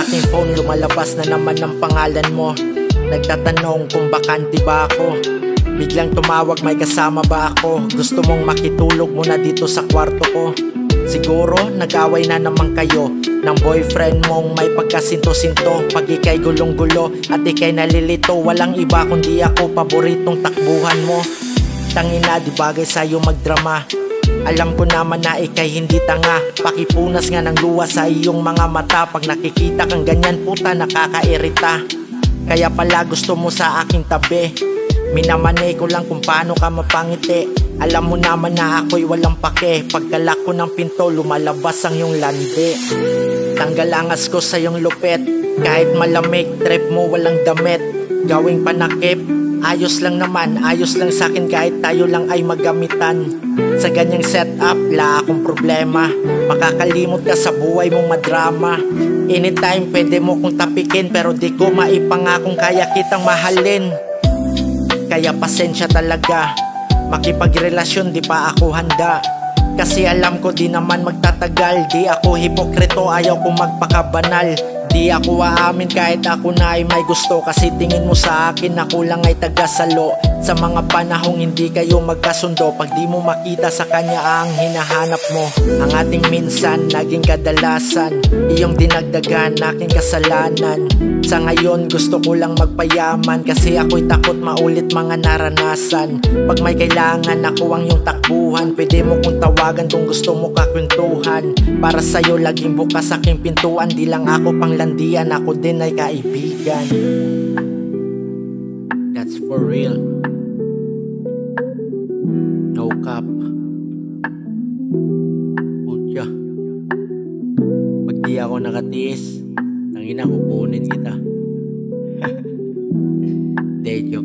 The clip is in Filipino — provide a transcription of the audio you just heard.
aking phone lumalabas na naman ang pangalan mo. Nagtatanong kung bakante ba ako. Biglang tumawag, may kasama ba ako? Gusto mong makitulog muna dito sa kwarto ko. Siguro nag-away na naman kayo ng boyfriend mong may pagkasinto-sinto. Pag ika'y gulong-gulo at ika'y nalilito, walang iba kundi ako, paboritong takbuhan mo. Tangina, di bagay sa'yo magdrama. Alam ko naman na ika'y hindi tanga. Pakipunas nga ng luha sa iyong mga mata. Pag nakikita kang ganyan, puta, nakakairita. Kaya pala gusto mo sa aking tabi. Minamanay ko lang kung paano ka mapangiti. Alam mo naman na ako'y walang pake. Pagkalak ko ng pinto, lumalabas ang iyong landi. Tanggal angas ko sa iyong lupit. Kahit malamig, trip mo walang damit. Gawing panakip, ayos lang naman. Ayos lang sa'kin kahit tayo lang ay magamitan. Sa ganyang setup, wala akong problema. Makakalimot ka sa buhay mong madrama. Anytime pwede mo kong tapikin, pero di ko maipangakong kaya kitang mahalin. Kaya pasensya talaga, makipagrelasyon di pa ako handa. Kasi alam ko di naman magtatagal. Di ako hipokrito, ayaw kong magpakabanal. Di ako aamin kahit ako na ay may gusto. Kasi tingin mo sa akin ako lang ay tagasalo. Sa mga panahong hindi kayo magkasundo, pag di mo makita sa kanya ang hinahanap mo. Ang ating minsan naging kadalasan, iyong dinagdagan aking kasalanan. Sa ngayon gusto ko lang magpayaman, kasi ako'y takot maulit mga naranasan. Pag may kailangan ako ang iyong takbuhan, pwede mo kong tawagan kung gusto mo kakwentuhan. Para sa'yo laging bukas aking pintuan. Di lang ako panglandian, ako din ay kaibigan. That's for real. No cap. Putya, pag di ako nakatiis, tangina kukunin kita. De joke.